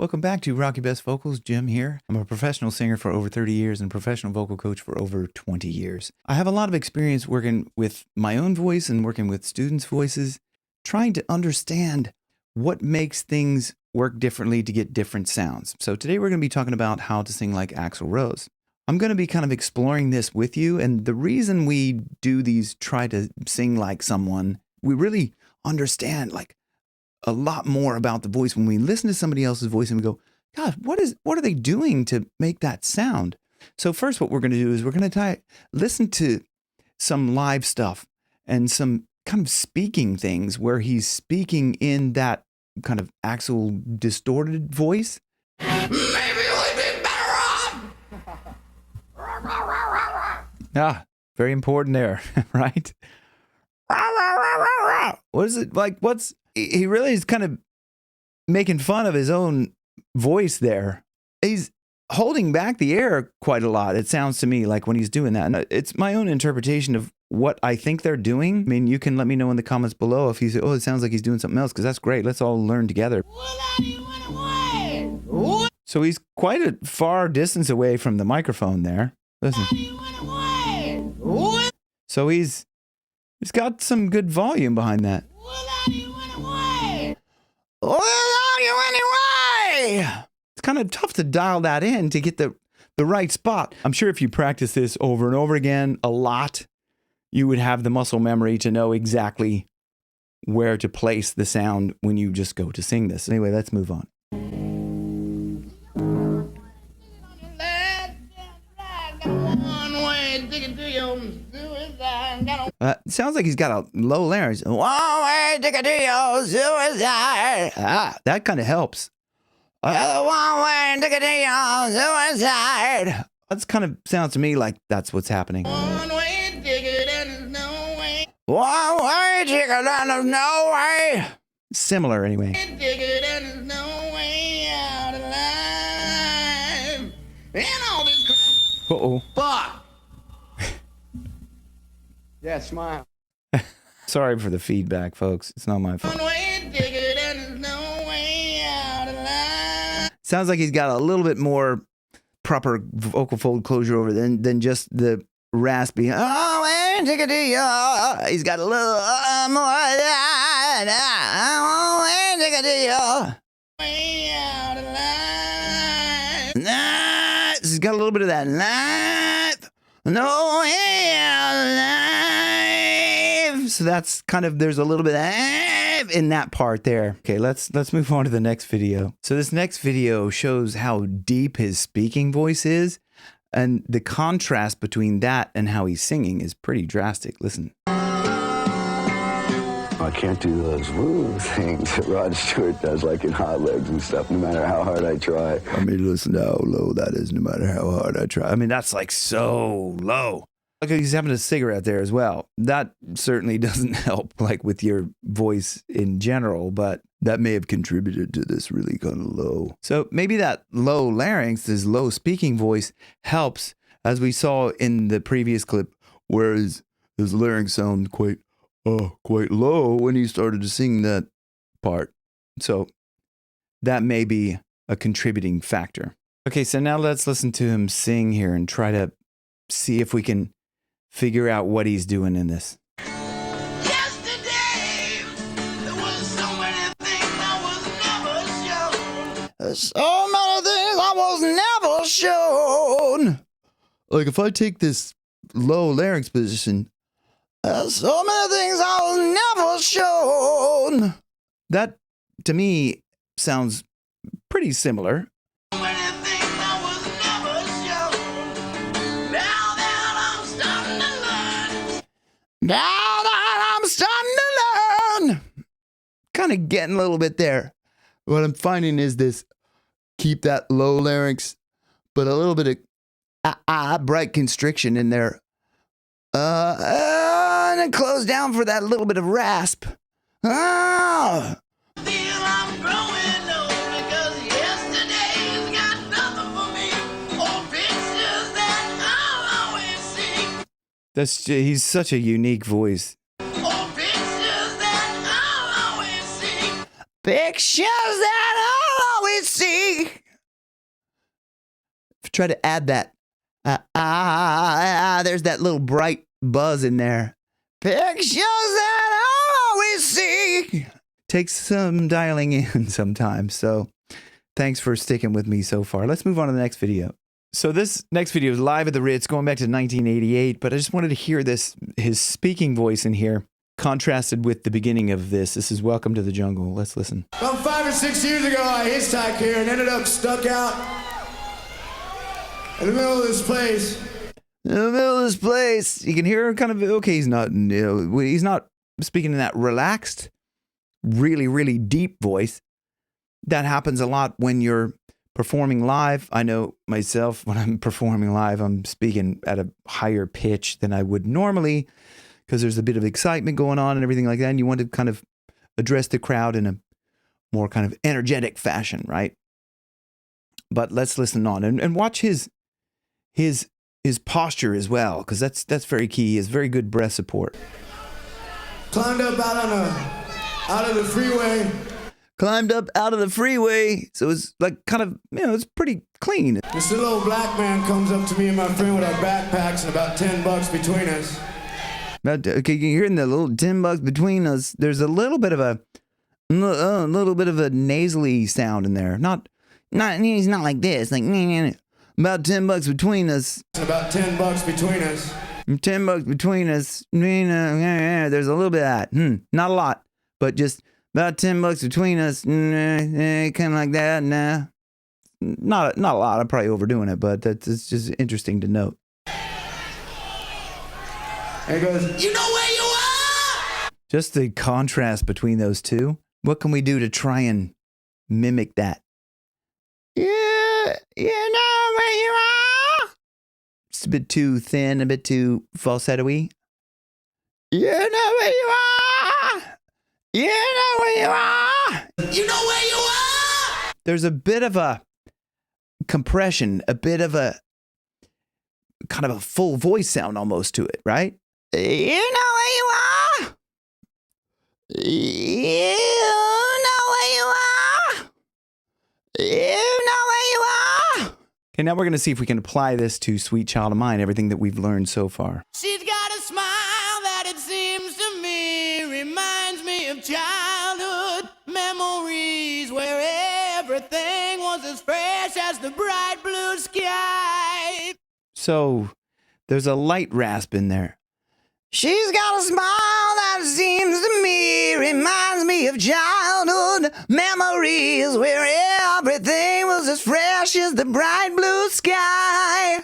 Welcome back to Rocky Best Vocals. Jim here. I'm a professional singer for over 30 years and professional vocal coach for over 20 years. I have a lot of experience working with my own voice and working with students' voices, trying to understand what makes things work differently to get different sounds. So today we're going to be talking about how to sing like Axl Rose. I'm going to be kind of exploring this with you, and the reason we do these try to sing like someone, we really understand like a lot more about the voice when we listen to somebody else's voice and we go, God, what are they doing to make that sound? So first what we're going to do is we're going to listen to some live stuff and some kind of speaking things where he's speaking in that kind of Axl distorted voice. Maybe we'd be better off. Ah, very important there, right? What is it like? He really is kind of making fun of his own voice there. He's holding back the air quite a lot, it sounds to me, like when he's doing that. And it's my own interpretation of what I think they're doing. I mean, you can let me know in the comments below if you say, oh, it sounds like he's doing something else, because that's great. Let's all learn together. So he's quite a far distance away from the microphone there. Listen. So he's got some good volume behind that. It's kind of tough to dial that in to get the right spot. I'm sure if you practice this over and over again a lot, you would have the muscle memory to know exactly where to place the sound when you just go to sing this. Anyway, let's move on. Sounds like he's got a low larynx. One-way ticket to your suicide. That kind of helps. One-way ticket to your suicide. That's kind of sounds to me like that's what's happening. One-way ticket and there's no way. One-way ticket and there's no way. Similar anyway. Ticket and there's no way out alive. And all this crap. Uh-oh. Fuck. Yeah, smile. Sorry for the feedback, folks. It's not my fault. Sounds like he's got a little bit more proper vocal fold closure over than just the raspy. Oh, and take it to you. He's got a little more. Oh, and take it to you. He's got a little bit of that. No way out. So that's kind of, there's a little bit in that part there. Okay, let's move on to the next video. So this next video shows how deep his speaking voice is, and the contrast between that and how he's singing is pretty drastic. Listen. I can't do those woo things that Rod Stewart does, like in Hot Legs and stuff, no matter how hard I try. I mean, listen to how low that is, no matter how hard I try. I mean, that's like so low. Like he's having a cigarette there as well. That certainly doesn't help, like with your voice in general, but that may have contributed to this really kind of low. So maybe that low larynx, this low speaking voice, helps, as we saw in the previous clip, where his larynx sounded quite low when he started to sing that part. So that may be a contributing factor. Okay, so now let's listen to him sing here and try to see if we can figure out what he's doing in this. Yesterday, there was so many things I was never shown. So many things I was never shown. Like if I take this low larynx position, so many things I was never shown. That, to me, sounds pretty similar. Now that I'm starting to learn. Kind of getting a little bit there. What I'm finding is this, keep that low larynx, but a little bit of bright constriction in there. And then close down for that little bit of rasp. He's such a unique voice. Pictures that I'll always see. Try to add that. There's that little bright buzz in there. Pictures that I'll always see. Takes some dialing in sometimes. So thanks for sticking with me so far. Let's move on to the next video. So this next video is live at the Ritz, going back to 1988, but I just wanted to hear his speaking voice in here, contrasted with the beginning of this. This is Welcome to the Jungle. Let's listen. About 5 or 6 years ago, I hitchhiked here and ended up stuck out in the middle of this place. In the middle of this place, you can hear him kind of, okay, he's not speaking in that relaxed, really, really deep voice. That happens a lot when you're performing live. I know myself, when I'm performing live, I'm speaking at a higher pitch than I would normally because there's a bit of excitement going on and everything like that. And you want to kind of address the crowd in a more kind of energetic fashion, right? But let's listen on and watch his posture as well, because that's very key. He has very good breath support. Climbed up out of the freeway. Climbed up out of the freeway. So it's like kind of, it's pretty clean. This little old black man comes up to me and my friend with our backpacks and about $10 between us. Okay, you're hearing the little $10 between us. There's a little bit of a nasally sound in there. He's not like this. Like, about $10 between us. About $10 between us. $10 between us. There's a little bit of that. Not a lot, but just about $10 between us. Kind of like that. Nah, not a lot. I'm probably overdoing it, but it's just interesting to note. And he goes, You know where you are? Just the contrast between those two. What can we do to try and mimic that? Yeah, you know where you are. It's a bit too thin, a bit too falsetto-y. You know where you are. You know where you are. You know where you are? There's a bit of a compression, a bit of a kind of a full voice sound almost to it, right? You know where you are. You know where you are. You know where you are. Okay, now we're going to see if we can apply this to Sweet Child of Mine, everything that we've learned so far. She's got a smile that it seems to me reminds me of childhood memories where everything was as fresh as the bright blue sky. So there's a light rasp in there. She's got a smile that seems to me reminds me of childhood memories where everything was as fresh as the bright blue sky.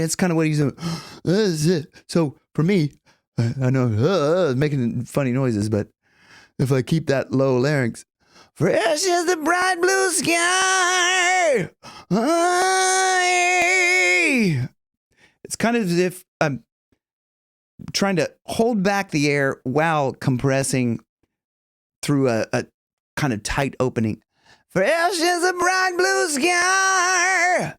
It's kind of what he's doing. This is it. So for me, I know making funny noises, but if I keep that low larynx, fresh as the bright blue sky. It's kind of as if I'm trying to hold back the air while compressing through a kind of tight opening. Fresh as the bright blue sky.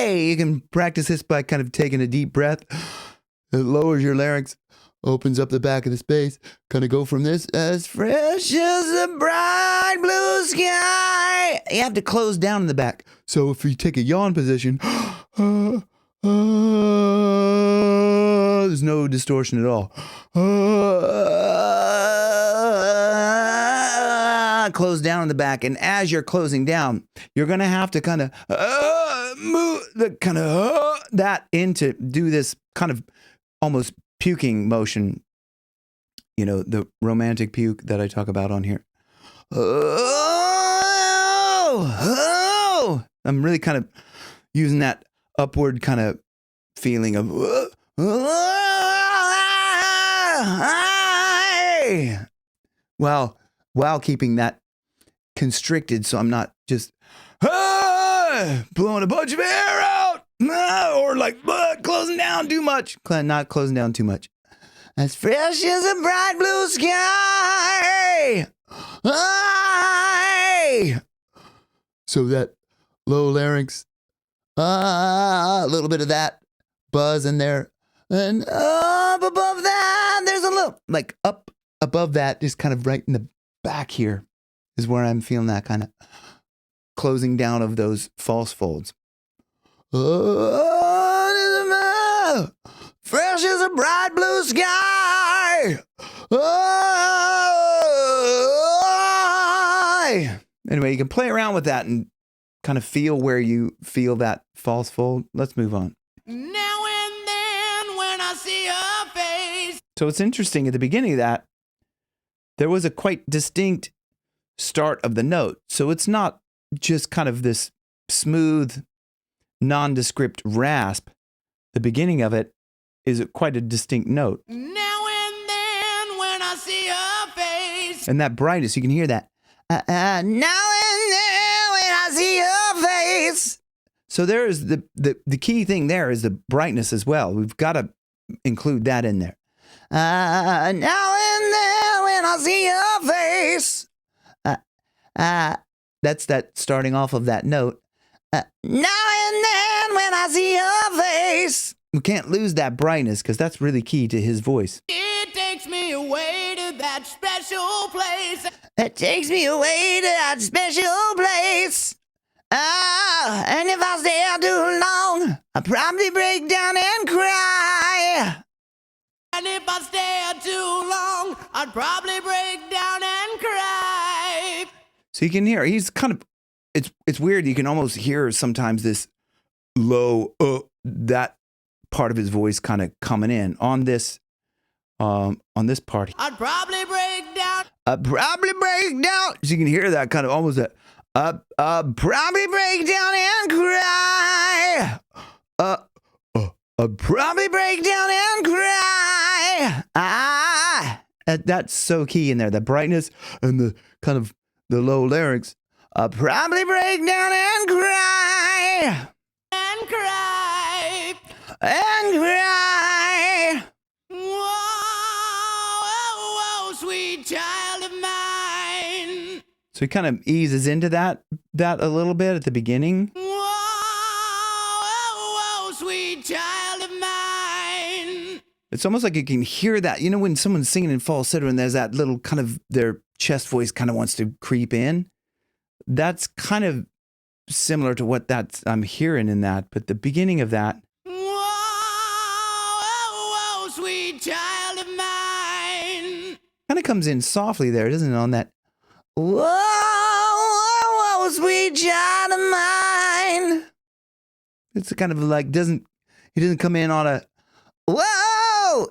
You can practice this by kind of taking a deep breath. It lowers your larynx, opens up the back of the space. Kind of go from this, as fresh as the bright blue sky. You have to close down in the back. So if you take a yawn position, there's no distortion at all. Close down in the back, and as you're closing down, you're gonna have to kind of move that into do this kind of almost puking motion. You know, the romantic puke that I talk about on here. I'm really kind of using that upward kind of feeling of while keeping that constricted, so I'm not just blowing a bunch of air out or like closing down too much. Not closing down too much. As fresh as a bright blue sky. So that low larynx, a little bit of that buzz in there. And up above that, there's a little, like up above that, just kind of right in the back here is where I'm feeling that kind of closing down of those false folds. Oh, fresh as a bright blue sky. Oh. Anyway, you can play around with that and kind of feel where you feel that false fold. Let's move on. Now and then when I see her face. So it's interesting at the beginning of that, there was a quite distinct start of the note. So it's not just kind of this smooth, nondescript rasp. The beginning of it is quite a distinct note. Now and then when I see her face. And that brightness, you can hear that. Now and then when I see her face. So there is the key thing there is the brightness as well. We've got to include that in there. Now and then when I see her face. That's that starting off of that note. Now and then when I see her face. We can't lose that brightness because that's really key to his voice. It takes me away to that special place. It takes me away to that special place. And if I stay out too long, I'll probably break down and cry. And if I stay out too long, I'd probably break down and cry. So you can hear, he's kind of, it's weird. You can almost hear sometimes this low, that part of his voice kind of coming in on this part. I'd probably break down. I'd probably break down. So you can hear that kind of almost that. Probably break down and cry. Probably break down and cry. That's so key in there. The brightness and the kind of the low larynx. Probably break down and cry. And cry. And cry. Whoa, sweet child of mine. So he kind of eases into that a little bit at the beginning. Whoa, sweet child of mine. It's almost like you can hear that. You know when someone's singing in falsetto and there's that little kind of their chest voice kind of wants to creep in? That's kind of similar to what I'm hearing in that. But the beginning of that. Whoa, sweet child of mine. Kind of comes in softly there, doesn't it? On that. Whoa, sweet child of mine. It's kind of like he doesn't come in on a whoa,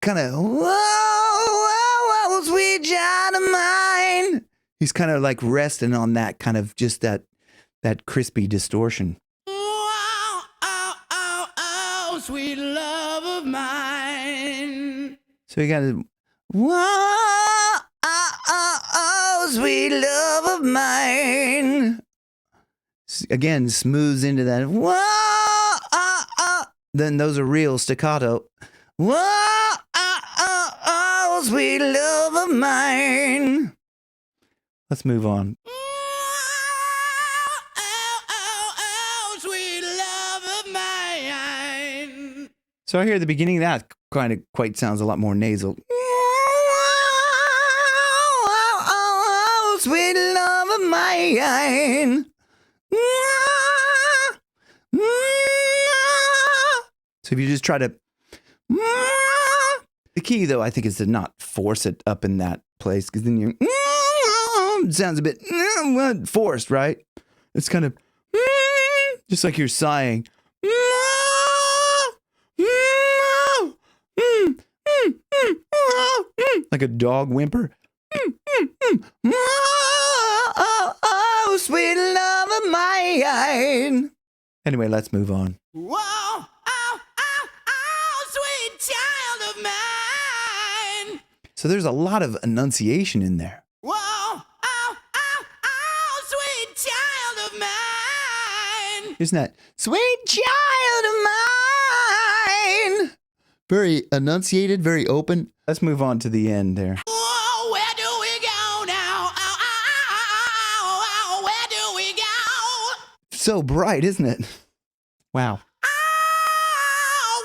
kind of whoa, sweet child of mine. He's kind of like resting on that kind of just that crispy distortion. Oh, sweet love of mine. So you got to whoa, sweet love of mine. Again, smooths into that. Whoa, then those are real staccato. Whoa, sweet love of mine. Let's move on. Oh, sweet love of mine. So I hear the beginning of that kind of quite sounds a lot more nasal. Sweet love of mine. So if you just try to, the key though, I think is to not force it up in that place because then you sounds a bit forced, right? It's kind of just like you're sighing. Like a dog whimper. Oh, sweet love of mine. Anyway, let's move on. Whoa, sweet child of mine. So there's a lot of enunciation in there. Whoa, sweet child of mine. Isn't that sweet child of mine? Very enunciated, very open. Let's move on to the end there. Whoa, where do we go now? Where do we go? So bright, isn't it? Wow.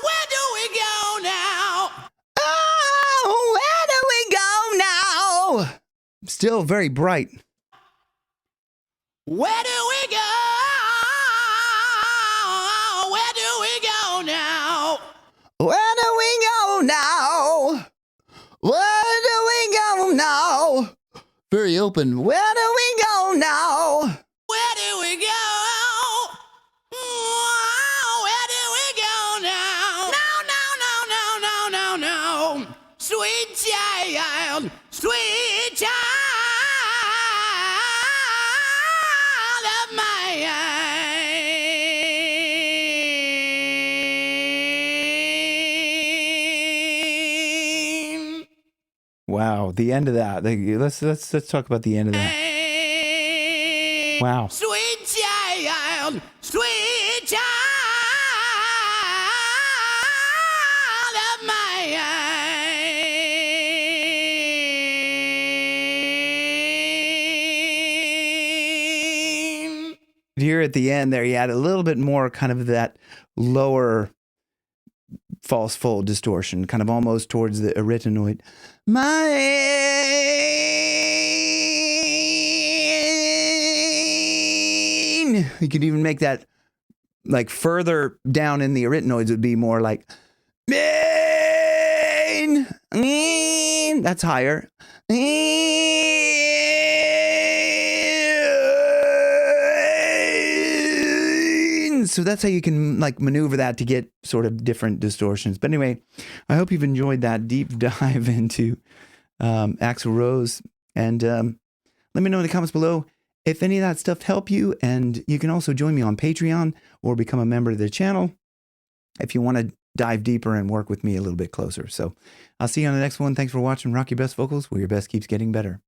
Where do we go Still very bright. Where do we go? Where do we go now? Where do we go now? Where do we go now? Very open. Where do we go now? Where do we go? Where do we go now? No. Sweet child of mine. Wow, the end of that. Let's talk about the end of that. Wow. Sweet child of mine. Here at the end there, you add a little bit more kind of that lower false fold distortion, kind of almost towards the arytenoid. Mine. You could even make that like further down in the arytenoids would be more like mine. That's higher. So that's how you can like maneuver that to get sort of different distortions. But anyway, I hope you've enjoyed that deep dive into Axl Rose. And let me know in the comments below if any of that stuff helped you. And you can also join me on Patreon or become a member of the channel if you want to dive deeper and work with me a little bit closer. So I'll see you on the next one. Thanks for watching Rock Your Best Vocals, where your best keeps getting better.